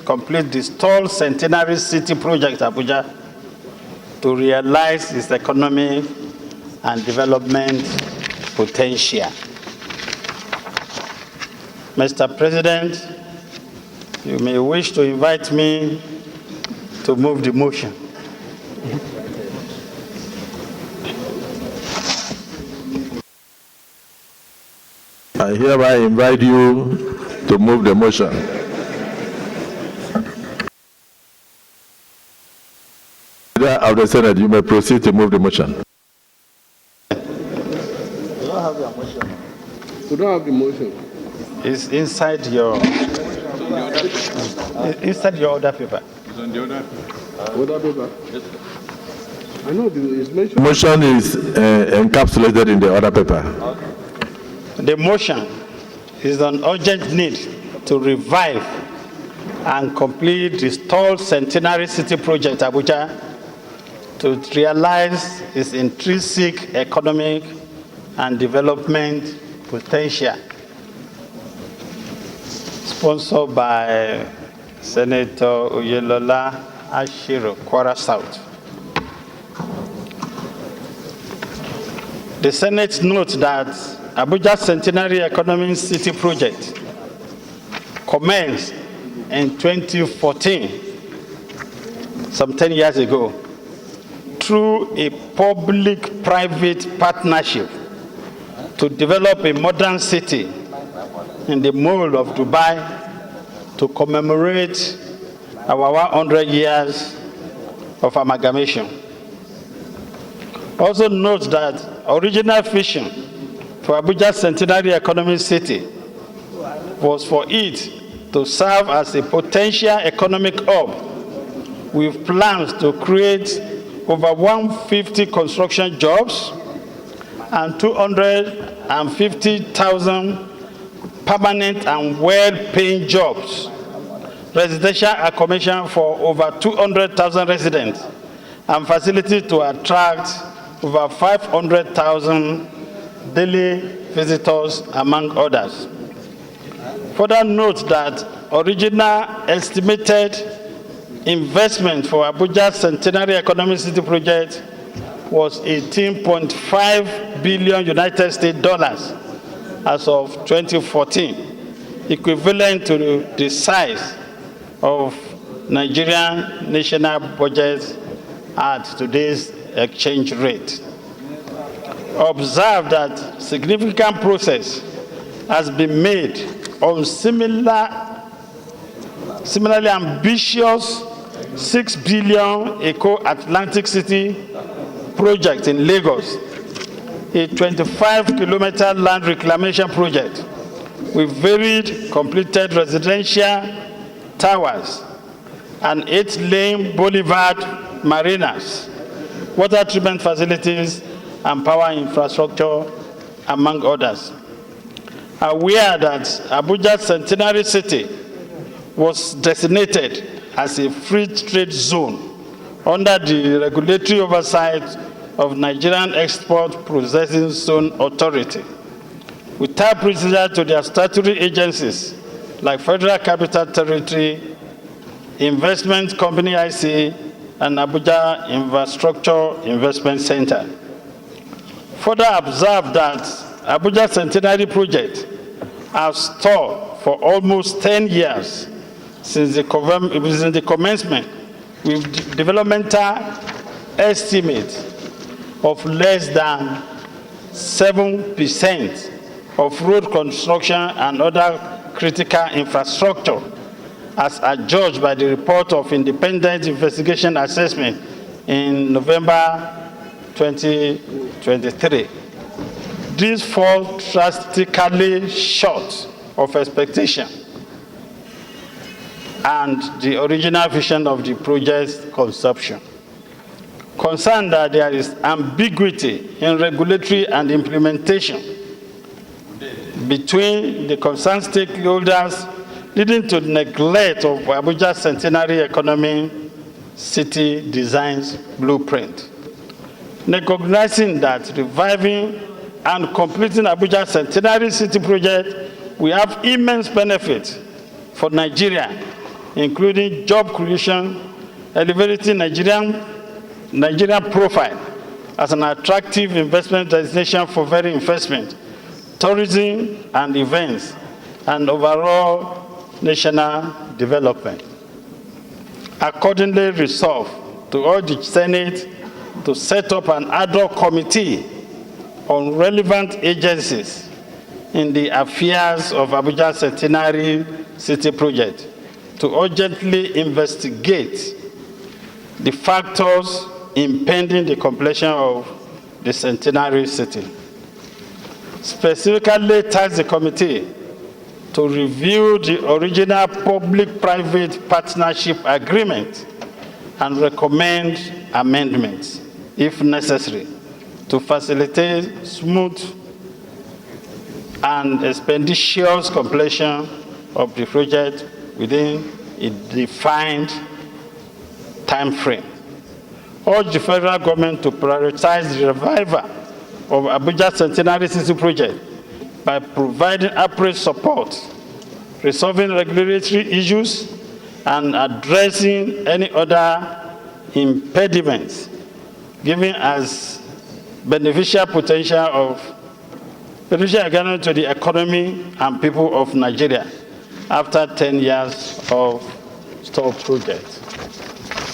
complete the stalled Centenary City project, Abuja, to realize its economic and development potential. Mr. President, you may wish to invite me to move the motion. I hereby invite you to move the motion. Leader of the Senate, you may proceed to move the motion. We don't have the motion. We don't have the motion. It's inside your other paper. It's on the other paper. Yes, sir. I know it's mentioned. The motion is encapsulated in the other paper. Okay. The motion is an urgent need to revive and complete the stalled Centenary City project, Abuja, to realize its intrinsic economic and development potential. Sponsored by Senator Oyelola Ashiro, Kwara South. The Senate notes that Abuja Centenary Economic City project commenced in 2014, some 10 years ago, through a public-private partnership to develop a modern city in the Mall of Dubai to commemorate our 100 years of amalgamation. Also note that original vision for Abuja Centenary Economic City was for it to serve as a potential economic hub with plans to create over 150 construction jobs and 250,000 permanent and well-paying jobs, residential accommodation for over 200,000 residents, and facilities to attract over 500,000 daily visitors, among others. Further note that original estimated investment for Abuja Centenary Economic City project was $18.5 billion United States dollars as of 2014, equivalent to the size of Nigerian national budget at today's exchange rate. Observe that significant progress has been made on similarly ambitious $6 billion Eco-Atlantic City project in Lagos, a 25-kilometer land reclamation project with varied completed residential towers and 8-lane boulevard marinas, water treatment facilities, and power infrastructure, among others. Aware that Abuja Centenary City was designated as a free trade zone under the regulatory oversight of Nigerian Export Processing Zone Authority, without procedure to their statutory agencies like Federal Capital Territory, Investment Company IC, and Abuja Infrastructure Investment Center. Further observe that Abuja Centenary project has stalled for almost 10 years since the commencement, with developmental estimate of less than 7% of road construction and other critical infrastructure, as adjudged by the report of Independent Investigation Assessment in November 2023. This falls drastically short of expectation and the original vision of the project's conception. Concerned that there is ambiguity in regulatory and implementation between the concerned stakeholders, leading to neglect of Abuja Centenary Economic City Design's blueprint. Recognizing that reviving and completing Abuja Centenary City project will have immense benefits for Nigeria including job creation, elevating Nigerian profile as an attractive investment destination for foreign investment, tourism and events, and overall national development. Accordingly resolved to urge the Senate to set up an ad hoc committee on relevant agencies in the affairs of Abuja Centenary City project to urgently investigate the factors impeding the completion of the Centenary City. Specifically tasked the committee to review the original public-private partnership agreement and recommend amendments, if necessary, to facilitate smooth and expeditious completion of the project within a defined time frame. Urge the federal government to prioritize the revival of Abuja Centenary City project by providing appropriate support, resolving regulatory issues, and addressing any other impediments, giving us beneficial potential to the economy and people of Nigeria after 10 years of stalled project.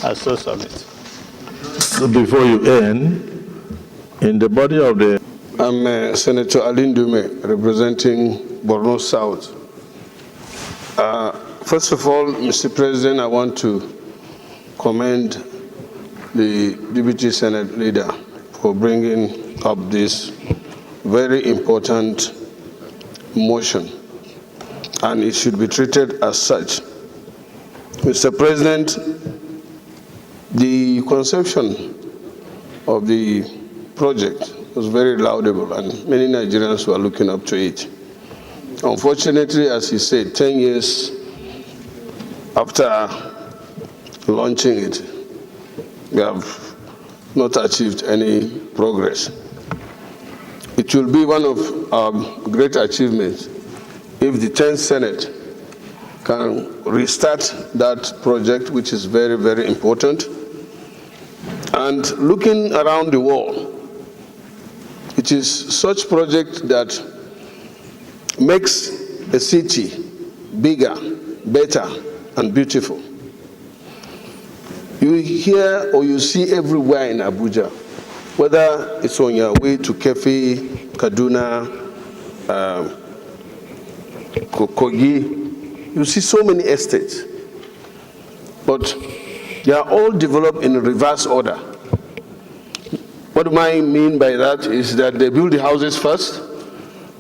I so submit. So before you end, in the body of the... I'm Senator Alin Dume, representing Borno South. First of all, Mr. President, I want to commend the Deputy Senate Leader for bringing up this very important motion, and it should be treated as such. Mr. President, the conception of the project was very laudable, and many Nigerians were looking up to it. Unfortunately, as he said, 10 years after launching it, we have not achieved any progress. It will be one of our great achievements if the 10th Senate can restart that project, which is very, very important. And looking around the world, it is such project that makes a city bigger, better, and beautiful. You hear or you see everywhere in Abuja, whether it's on your way to Kefi, Kaduna, Kogi, you see so many estates. But they are all developed in reverse order. What do I mean by that is that they build the houses first,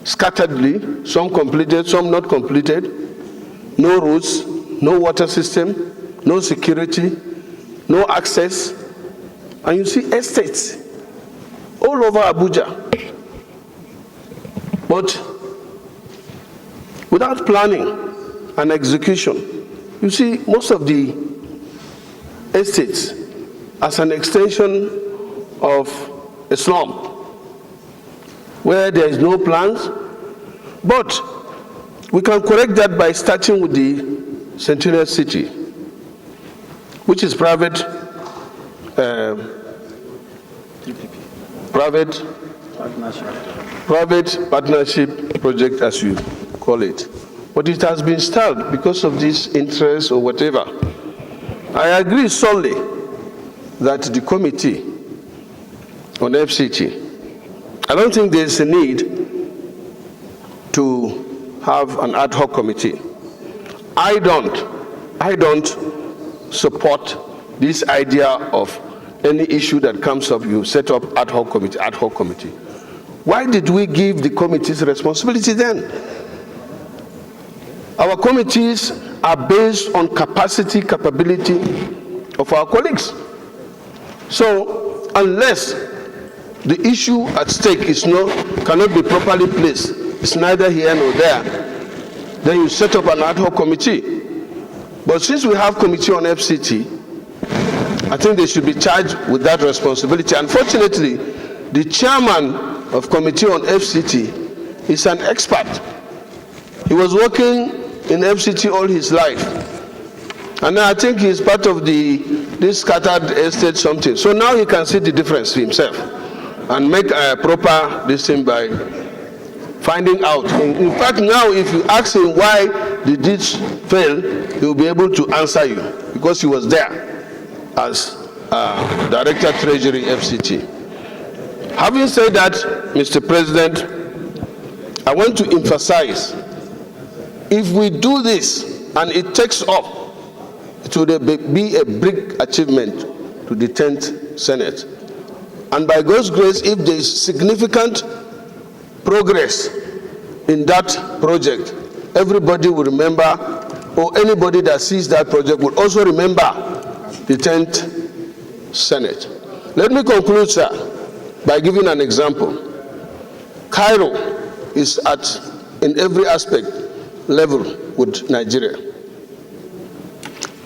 scatteredly, some completed, some not completed, no roads, no water system, no security, no access, and you see estates all over Abuja. But without planning and execution, you see most of the estates as an extension of a slum where there is no plans. But we can correct that by starting with the Centenary City, which is private partnership project, as you call it. But it has been stalled because of this interest or whatever. I agree solely that the committee on FCT, I don't think there's a need to have an ad hoc committee. I don't support this idea of any issue that comes up, you set up ad hoc committee. Why did we give the committees responsibility then? Our committees are based on capability of our colleagues. So unless the issue at stake cannot be properly placed, it's neither here nor there, then you set up an ad hoc committee. But since we have committee on FCT, I think they should be charged with that responsibility. Unfortunately, the chairman of committee on FCT is an expert. He was working in FCT all his life. And I think he's part of this scattered estate something. So now he can see the difference himself and make a proper this thing by finding out. In fact, now if you ask him why the ditch fell, he will be able to answer you because he was there as Director Treasury FCT. Having said that, Mr. President, I want to emphasize, if we do this and it takes off, it will be a big achievement to the 10th Senate. And by God's grace, if there is significant progress in that project, everybody will remember, or anybody that sees that project will also remember the 10th Senate. Let me conclude, sir, by giving an example. Cairo is in every aspect, level with Nigeria.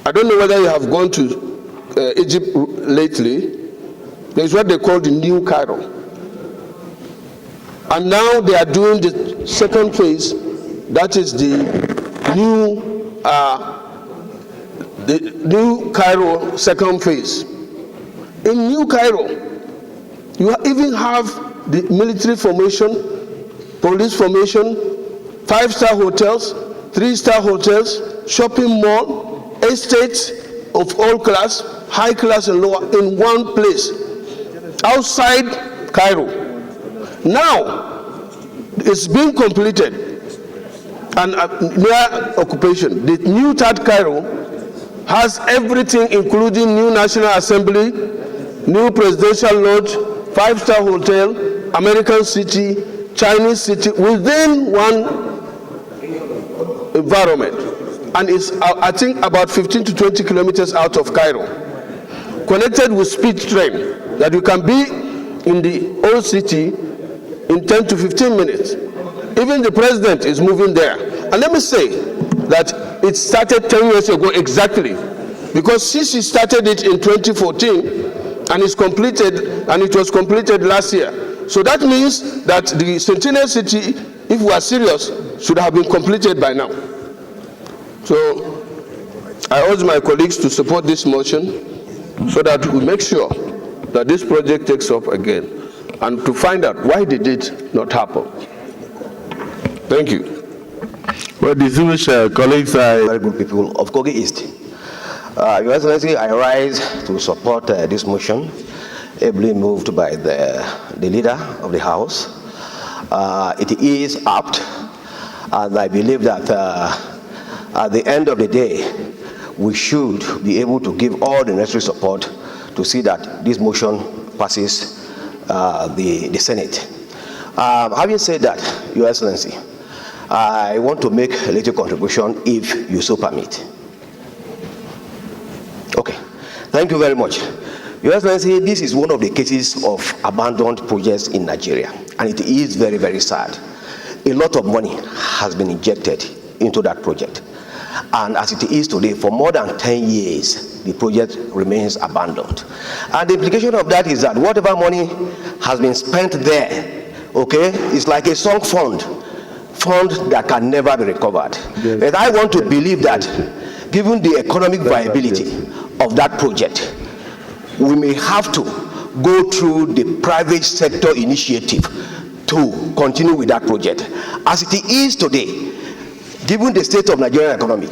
I don't know whether you have gone to Egypt lately. There's what they call the New Cairo. And now they are doing the second phase, that is the new Cairo second phase. In New Cairo, you even have the military formation, police formation, 5-star hotels, 3-star hotels, shopping mall, estates of all class, high class and lower, in one place, outside Cairo. Now, it's been completed, and near occupation. The new third Cairo has everything, including new National Assembly, new presidential lodge, 5-star hotel, American city, Chinese city, within one environment. And it's, I think, about 15 to 20 kilometers out of Cairo, connected with speed train, that you can be in the old city in 10 to 15 minutes. Even the president is moving there. And let me say that it started 10 years ago exactly, because since he started it in 2014, and it's completed, and it was completed last year. So that means that the Centenary city, if we are serious, should have been completed by now. So I urge my colleagues to support this motion so that we make sure that this project takes off again, and to find out why did it not happen. Thank you. Well, distinguished colleagues, very good people of Kogi East. Your Excellency, I rise to support this motion, ably moved by the leader of the House. It is apt, and I believe that at the end of the day, we should be able to give all the necessary support to see that this motion passes the Senate. Having said that, Your Excellency, I want to make a little contribution if you so permit. Okay, thank you very much. Your Excellency, this is one of the cases of abandoned projects in Nigeria, and it is very, very sad. A lot of money has been injected into that project. And as it is today, for more than 10 years, the project remains abandoned. And the implication of that is that whatever money has been spent there, okay, is like a sunk fund that can never be recovered. Yes. But I want to believe that, given the economic viability of that project, we may have to go through the private sector initiative to continue with that project. As it is today, given the state of Nigerian economy,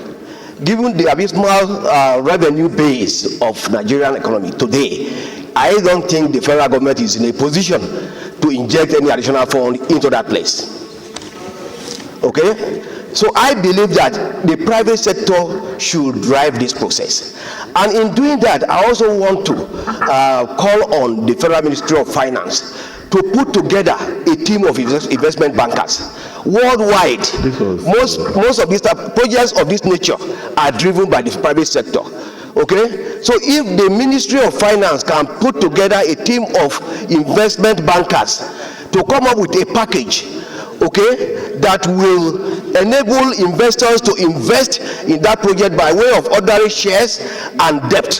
given the abysmal revenue base of Nigerian economy today, I don't think the federal government is in a position to inject any additional fund into that place. Okay? So I believe that the private sector should drive this process. And in doing that, I also want to call on the Federal Ministry of Finance to put together a team of investment bankers worldwide. Most of these projects of this nature are driven by the private sector. Okay, so if the Ministry of Finance can put together a team of investment bankers to come up with a package, okay, that will enable investors to invest in that project by way of ordinary shares and debt,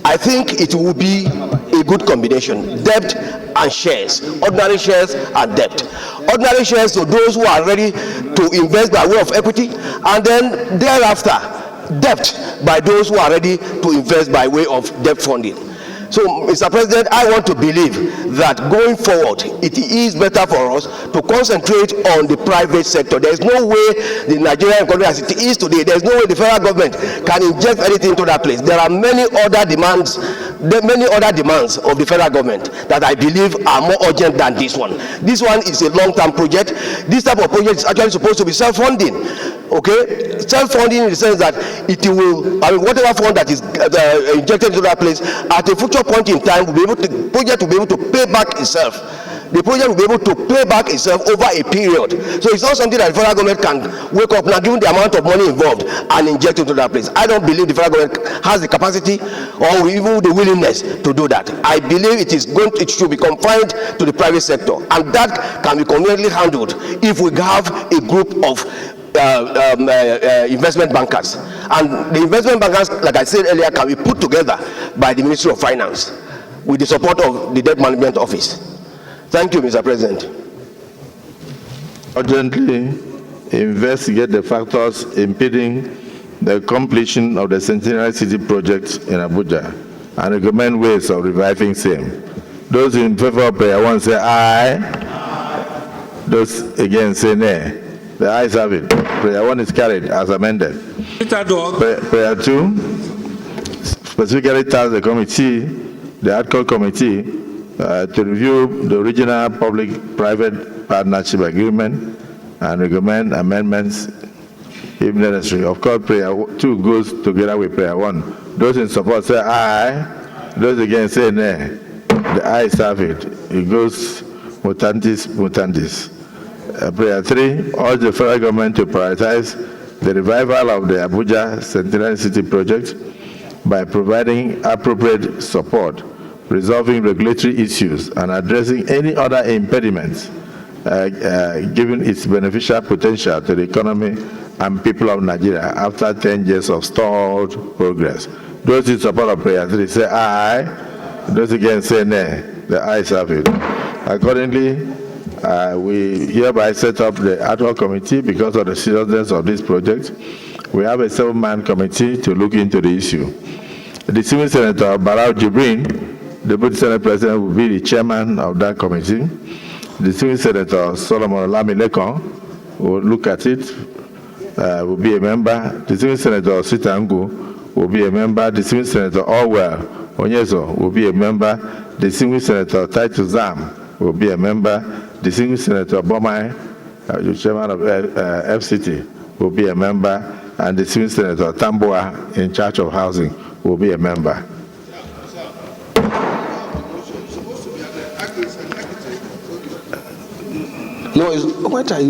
I think it will be a good combination: debt and shares, ordinary shares and debt. Ordinary shares to those who are ready to invest by way of equity, and then thereafter debt by those who are ready to invest by way of debt funding. So, Mr. President, I want to believe that going forward, it is better for us to concentrate on the private sector. There is no way the Nigerian economy as it is today, there is no way the federal government can inject anything into that place. There are many other demands of the federal government that I believe are more urgent than this one. This one is a long-term project. This type of project is actually supposed to be self-funding. Okay, self-funding in the sense that it will, whatever fund that is injected into that place at a future point in time, the project will be able to pay back itself. The project will be able to pay back itself over a period. So it's not something that the federal government can wake up now, given the amount of money involved, and inject into that place. I don't believe the federal government has the capacity or even the willingness to do that. I believe it should be confined to the private sector, and that can be conveniently handled if we have a group of investment bankers, and the investment bankers, like I said earlier, can be put together by the Ministry of Finance with the support of the Debt Management Office. Thank you, Mr. President. Urgently investigate the factors impeding the completion of the Centenary City project in Abuja and recommend ways of reviving same. Those in favor of prayer 1 say aye. Those against say nay. The ayes have it. Prayer 1 is carried as amended. Prayer 2 specifically tells the committee, the ad hoc committee, to review the original public-private partnership agreement and recommend amendments if necessary. Of course, prayer 2 goes together with prayer 1. Those in support say aye. Those against say nay. The ayes have it. It goes mutantis mutandis. Prayer 3 urge the federal government to prioritize the revival of the Abuja Centenary City project by providing appropriate support, resolving regulatory issues, and addressing any other impediments given its beneficial potential to the economy and people of Nigeria after 10 years of stalled progress. Those in support of prayer 3 say aye. Those against say nay. The ayes have it. Accordingly, we hereby set up the ad hoc committee because of the seriousness of this project. We have a 7-man committee to look into the issue. The distinguished Senator Barau Jibrin, Deputy Senate President, will be the chairman of that committee. The distinguished Senator Solomon Lamilekon will look at it, will be a member. The distinguished Senator Sitangu will be a member. The distinguished Senator Orwell Onyezo will be a member. The distinguished Senator Titus Zam will be a member. Distinguished Senator Bomai, the chairman of FCT, will be a member, and distinguished Senator Tamboa, in charge of housing, will be a member. No, what are you?